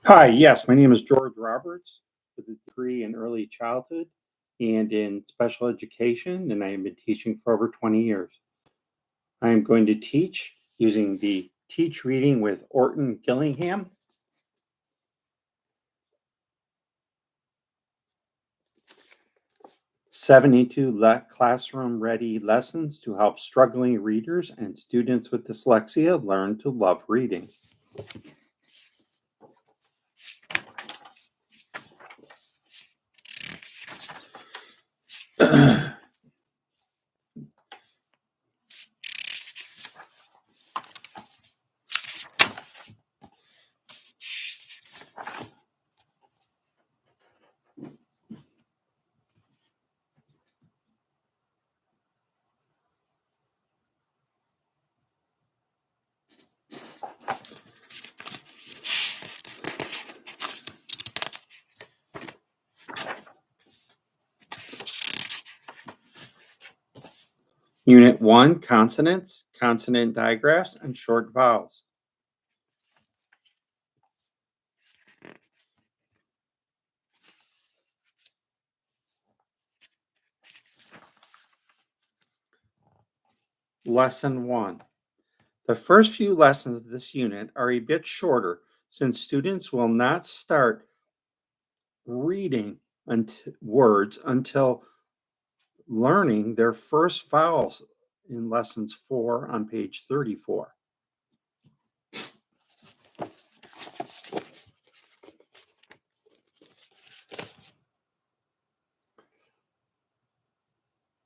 Hi, yes, my name is George Roberts with a degree in early childhood and in special education, and I have been teaching for over 20 years. I am going to teach using the Teach Reading with Orton Gillingham. 72 classroom-ready lessons to help struggling readers and students with dyslexia learn to love reading. Unit 1, consonants, consonant digraphs, and short vowels. Lesson 1. The first few lessons of this unit are a bit shorter since students will not start reading words until learning their first vowels in lessons 4 on page 34.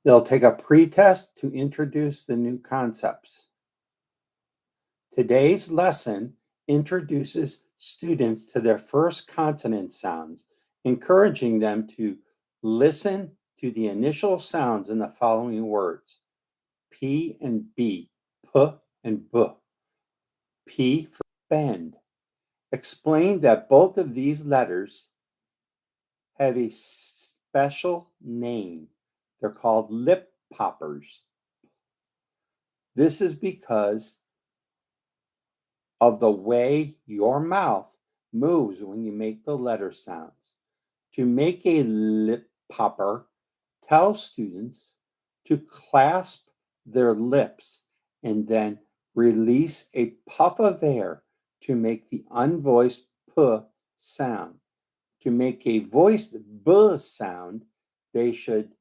They'll take a pretest to introduce the new concepts. Today's lesson introduces students to their first consonant sounds, encouraging them to listen to the initial sounds in the following words: P and B, P and B. P for bend. Explain that both of these letters have a special name. They're called lip poppers. This is because of the way your mouth moves when you make the letter sounds. To make a lip popper, tell students to clasp their lips and then release a puff of air to make the unvoiced P sound. To make a voiced B sound, they should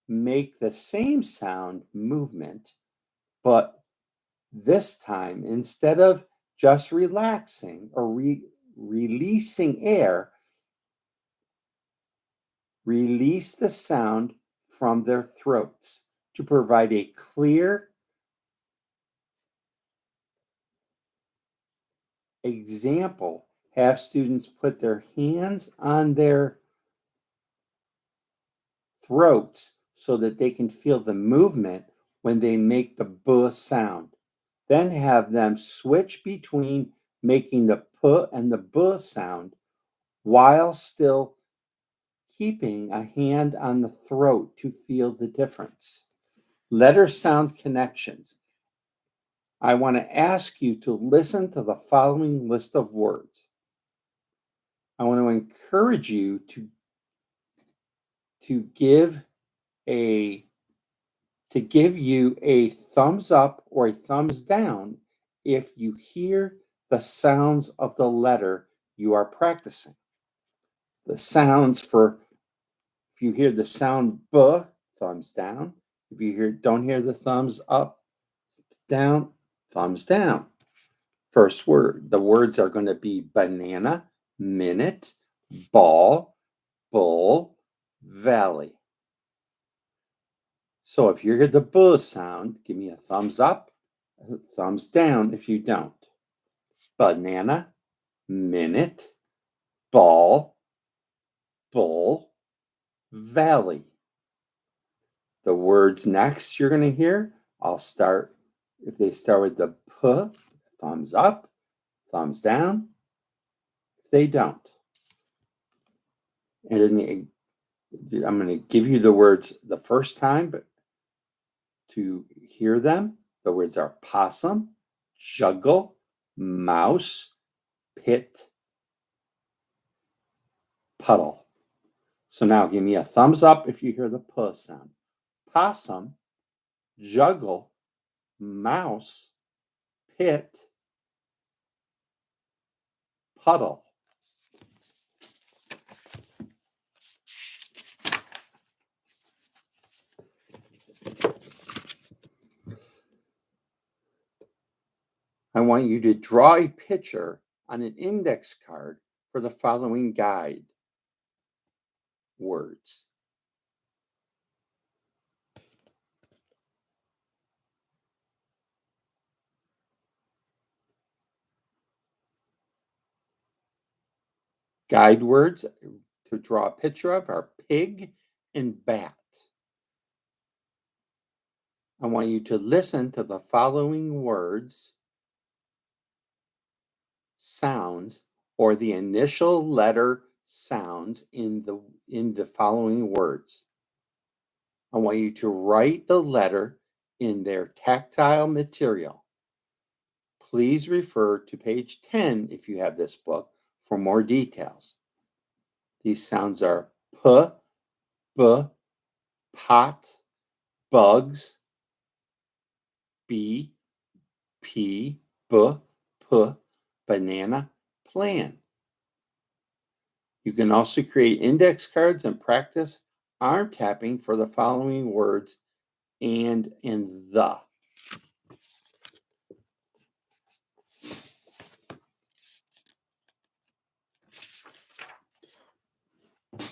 make the same sound movement, but this time, instead of just relaxing or releasing air, release the sound from their throats to provide a clear example. Have students put their hands on their throats so that they can feel the movement when they make the B sound. Then have them switch between making the P and the B sound while still keeping a hand on the throat to feel the difference. Letter sound connections. I want to ask you to listen to the following list of words. I want to encourage you to give you a thumbs up or a thumbs down if you hear the sounds of the letter you are practicing. The sounds for, if you hear the sound B, thumbs down. If you don't hear the thumbs up, down, thumbs down. First word, the words are going to be banana, minute, ball, bull, valley. So if you hear the B sound, give me a thumbs up, a thumbs down if you don't. Banana, minute, ball, bull, valley. The words next you're going to hear, if they start with the P, thumbs up, thumbs down. If they don't. And then I'm going to give you the words the first time, but to hear them, the words are possum, juggle, mouse, pit, puddle. So now give me a thumbs up if you hear the P sound. Possum, juggle, mouse, pit, puddle. I want you to draw a picture on an index card for the following guide words. Guide words to draw a picture of are pig and bat. I want you to listen to the following words, sounds, or the initial letter sounds in the following words. I want you to write the letter in their tactile material. Please refer to page 10 if you have this book for more details. These sounds are p, b, pot, bugs, b, p, b, p, banana, plan. You can also create index cards and practice arm tapping for the following words and the.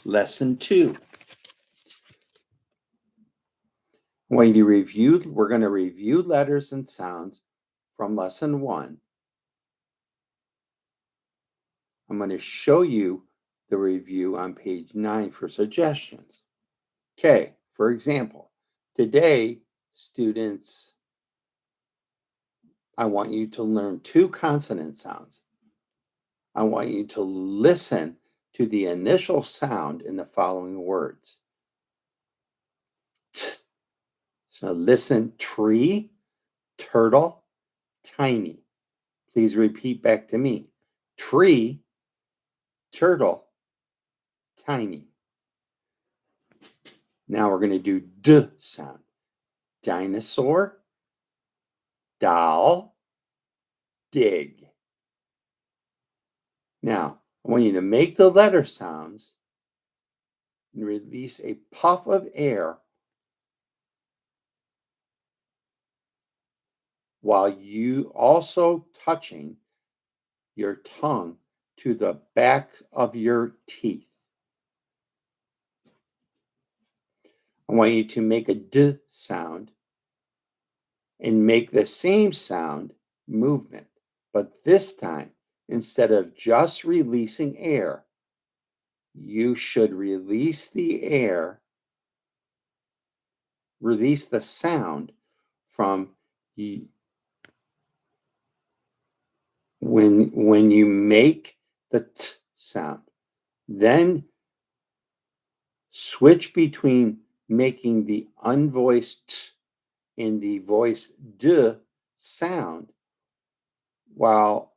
Lesson 2. When you review, we're going to review letters and sounds from lesson 1. I'm going to show you the review on page 9 for suggestions. Okay, for example, today, students, I want you to learn 2 consonant sounds. I want you to listen to the initial sound in the following words. T. So listen, tree, turtle, tiny. Please repeat back to me. Tree, turtle, tiny. Now we're going to do D sound. Dinosaur, doll, dig. Now, I want you to make the letter sounds and release a puff of air while you also touching your tongue to the back of your teeth. I want you to make a D sound and make the same sound movement, but this time, instead of just releasing air, you should release the air, release the sound from when you make the T sound. Then switch between making the unvoiced T and the voiced D sound while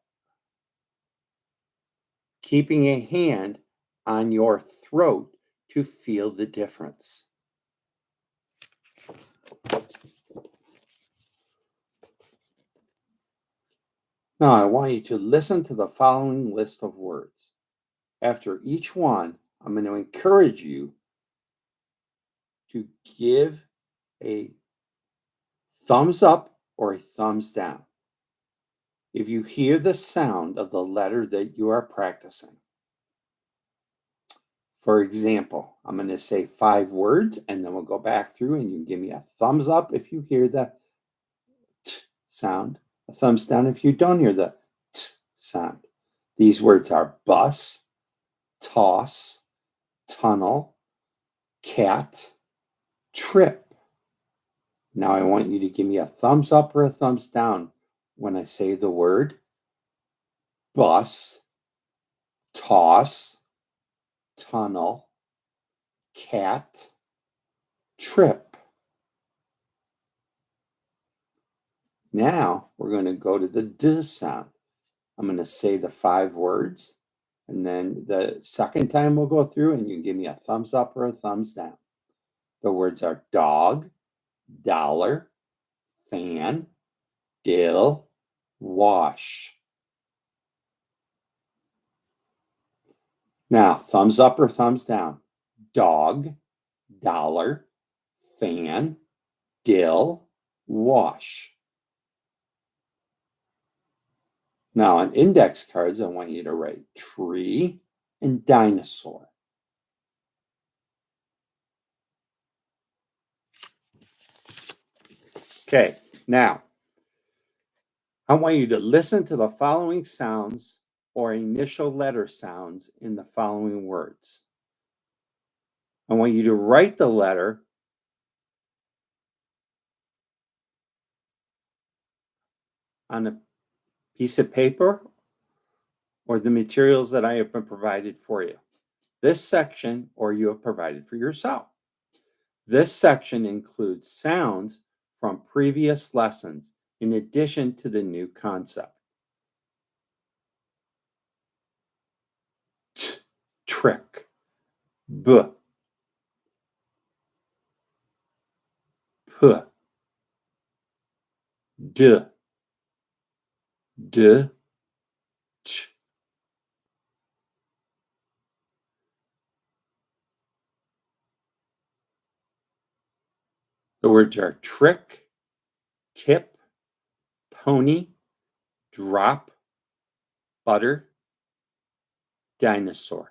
keeping a hand on your throat to feel the difference. Now I want you to listen to the following list of words. After each one, I'm going to encourage you to give a thumbs up or a thumbs down if you hear the sound of the letter that you are practicing. For example, I'm going to say 5 words and then we'll go back through and you give me a thumbs up if you hear the T sound, a thumbs down if you don't hear the T sound. These words are bus, toss, tunnel, cat, trip. Now I want you to give me a thumbs up or a thumbs down when I say the word bus, toss, tunnel, cat, trip. Now we're going to go to the D sound. I'm going to say the 5 words And then the second time we'll go through and you give me a thumbs up or a thumbs down. The words are dog, dollar, fan, dill, wash. Now, thumbs up or thumbs down. Dog, dollar, fan, dill, wash. Now, on index cards, I want you to write tree and dinosaur. Okay, now, I want you to listen to the following sounds or initial letter sounds in the following words. I want you to write the letter on a piece of paper or the materials that I have been provided for you. This section, or you have provided for yourself. This section includes sounds from previous lessons in addition to the new concept. T, trick. B, p, d, d, ch. The words are trick, tip, pony, drop, butter, dinosaur.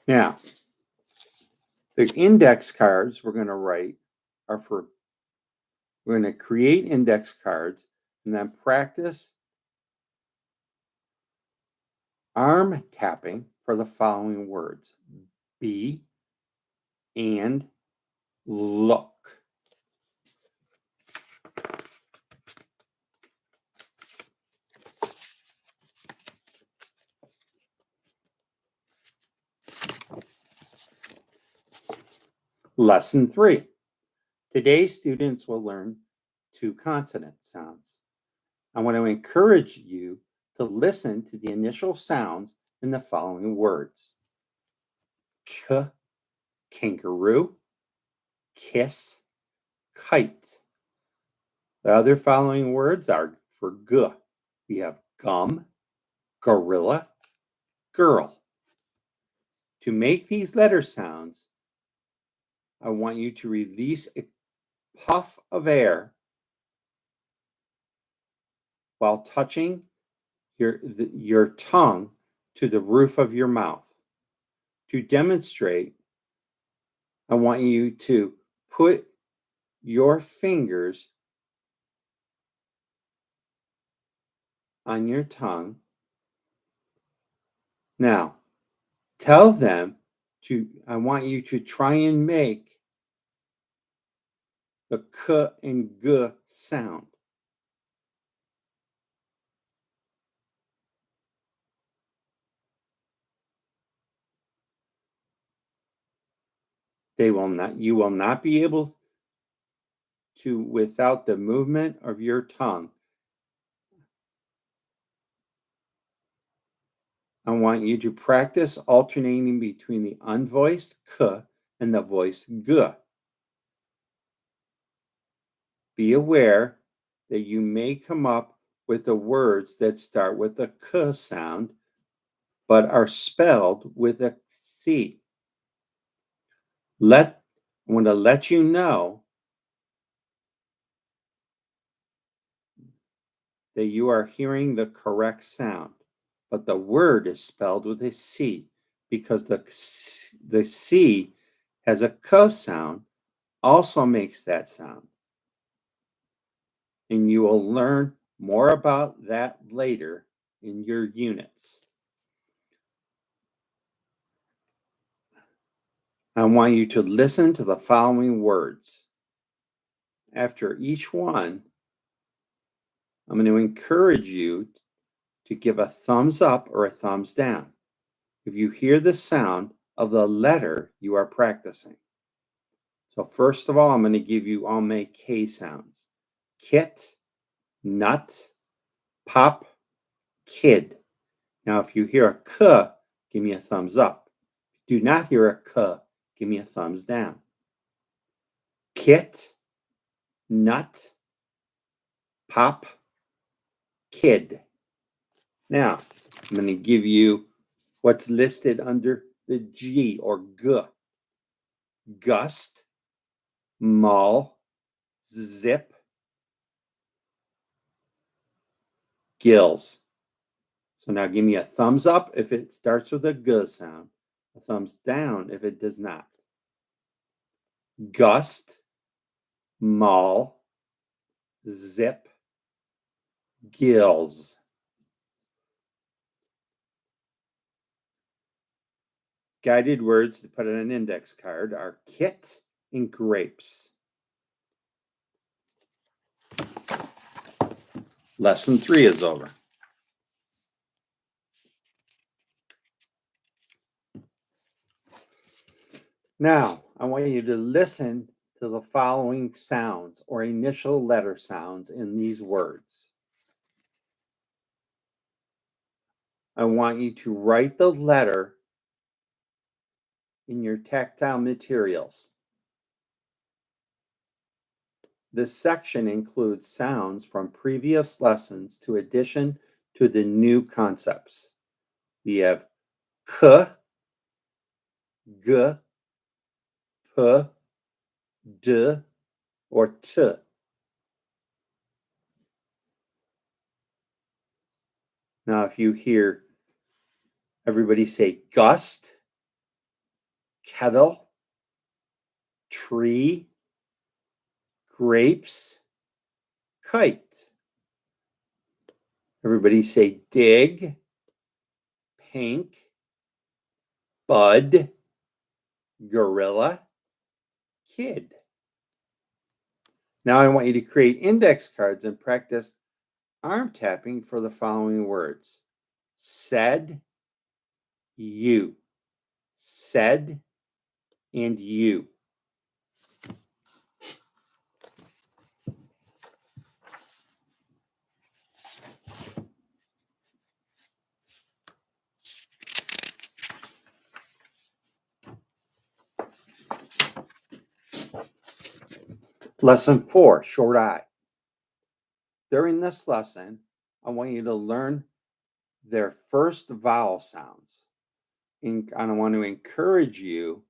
Now, the index cards we're going to write are for, we're going to create index cards and then practice arm tapping for the following words: be and look. Lesson 3. Today, students will learn 2 consonant sounds. I want to encourage you to listen to the initial sounds in the following words: k, kangaroo, kiss, kite. The other following words are for g. We have gum, gorilla, girl. To make these letter sounds, I want you to release a puff of air while touching your tongue to the roof of your mouth. To demonstrate, I want you to put your fingers on your tongue. Now, tell them I want you to try and make the k and g sound. You will not be able to without the movement of your tongue. I want you to practice alternating between the unvoiced k and the voiced g. Be aware that you may come up with the words that start with a k sound, but are spelled with a c. I want to let you know that you are hearing the correct sound, but the word is spelled with a C because the C has a k sound, also makes that sound. And you will learn more about that later in your units. I want you to listen to the following words. After each one, I'm going to encourage you to give a thumbs up or a thumbs down. if you hear the sound of the letter you are practicing. So first of all, I'm going to give you all my K sounds. Kit, nut, pop, kid. Now, if you hear a K, give me a thumbs up. If you do not hear a K, give me a thumbs down. Kit, nut, pop, kid. Now, I'm going to give you what's listed under the G or G. Gust, mull, zip, gills. So now give me a thumbs up if it starts with a G sound, a thumbs down if it does not. Gust, mull, zip, gills. Guided words to put on an index card are kit and grapes. Lesson 3 is over. Now, I want you to listen to the following sounds or initial letter sounds in these words. I want you to write the letter in your tactile materials. This section includes sounds from previous lessons to addition to the new concepts. We have k, g, p, d, or t. Now, if you hear everybody say gust, kettle, tree, grapes, kite. Everybody say dig, pink, bud, gorilla, kid. Now I want you to create index cards and practice arm tapping for the following words. Said, you. Said, and you. Lesson 4, short I. During this lesson, I want you to learn their first vowel sounds. And I want to encourage you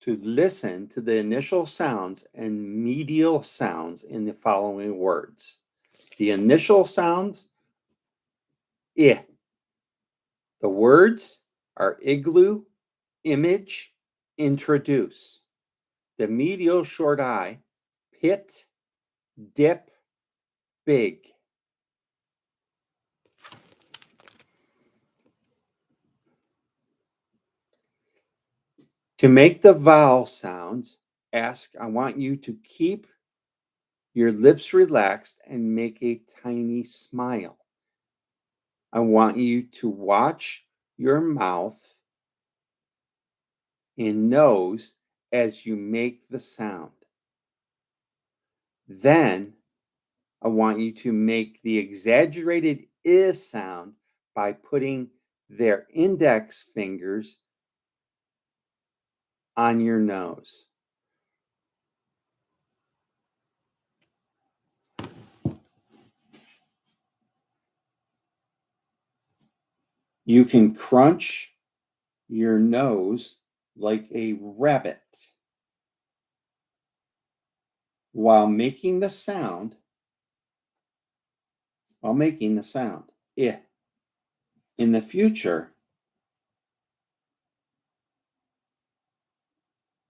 to listen to the initial sounds and medial sounds in the following words. The initial sounds, I. The words are igloo, image, introduce. The medial short I, pit, dip, big. To make the vowel sounds, I want you to keep your lips relaxed and make a tiny smile. I want you to watch your mouth and nose as you make the sound. Then I want you to make the exaggerated I sound by putting their index fingers on your nose. You can crunch your nose like a rabbit while making the sound. I. In the future,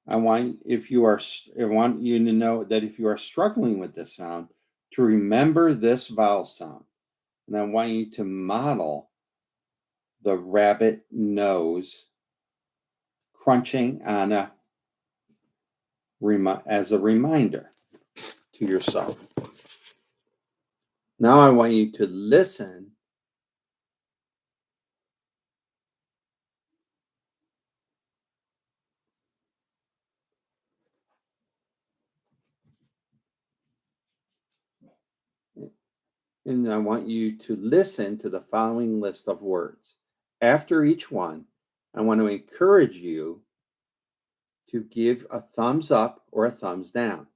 I want you to know that if you are struggling with this sound, to remember this vowel sound. And I want you to model the rabbit nose crunching on as a reminder to yourself. Now I want you to listen and I want you to listen to the following list of words. After each one, I want to encourage you to give a thumbs up or a thumbs down.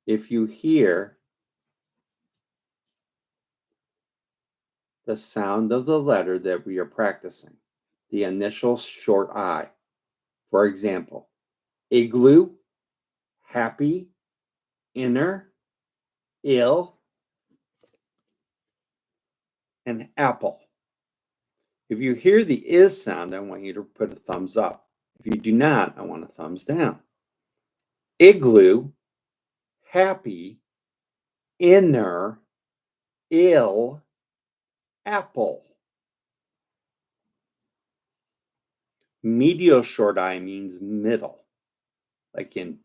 If you hear the sound of the letter that we are practicing, the initial short I. For example, igloo, happy, inner, ill, and apple. If you hear the is sound, I want you to put a thumbs up. If you do not, I want a thumbs down. Igloo, happy, inner, ill, apple. Medial short I means middle, like in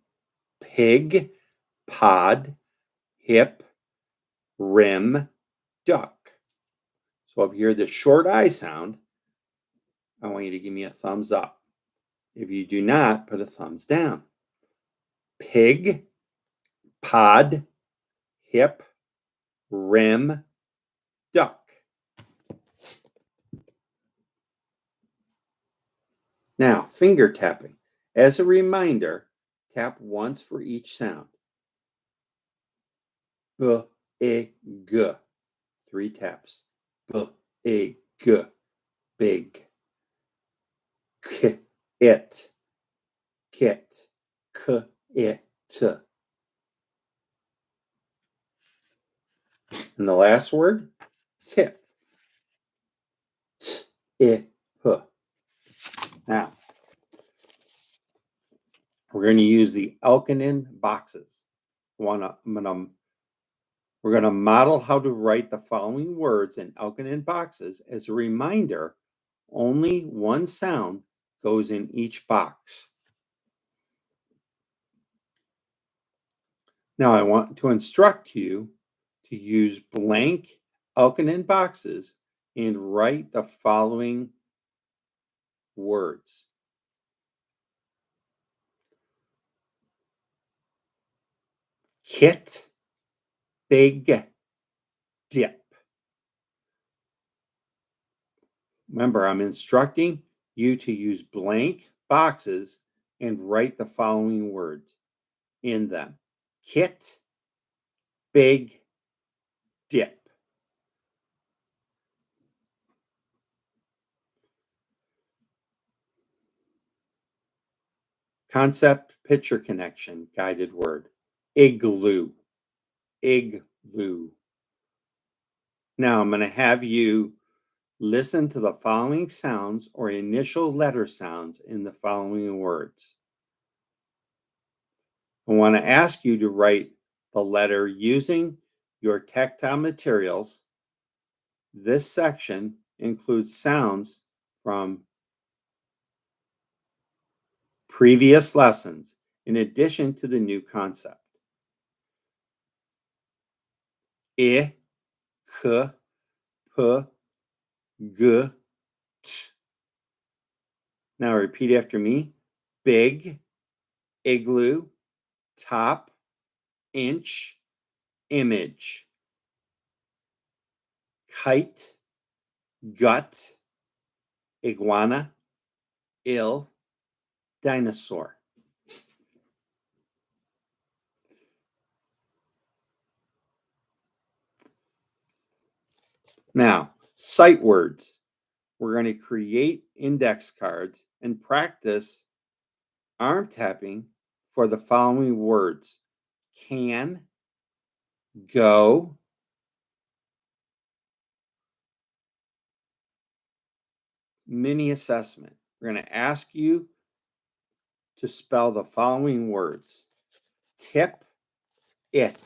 pig, pod, hip, rim, duck. So if you hear the short I sound, I want you to give me a thumbs up. If you do not, put a thumbs down. Pig, pod, hip, rim, duck. Now, finger tapping. As a reminder, tap once for each sound. B, e, g. 3 taps. B, e, g. Big. K, it. Kit. K, it. And the last word, tip. T, I, p. Now, we're going to use the Elkonin boxes. We're going to model how to write the following words in Elkonin boxes. As a reminder, only one sound goes in each box. Now I want to instruct you to use blank Elkonin boxes and write the following words. Kit, big, dip. Remember, I'm instructing you to use blank boxes and write the following words in them. Kit, big, dip. Concept, picture connection, guided word. Igloo, igloo. Now I'm going to have you listen to the following sounds or initial letter sounds in the following words. I want to ask you to write the letter using your tactile materials. This section includes sounds from previous lessons in addition to the new concept. I, k, p, g, t. Now repeat after me. Big, igloo, top, inch, image. Kite, gut, iguana, ill, dinosaur. Now, sight words. We're going to create index cards and practice arm tapping for the following words. Can, go, mini assessment. We're going to ask you to spell the following words. Tip, it.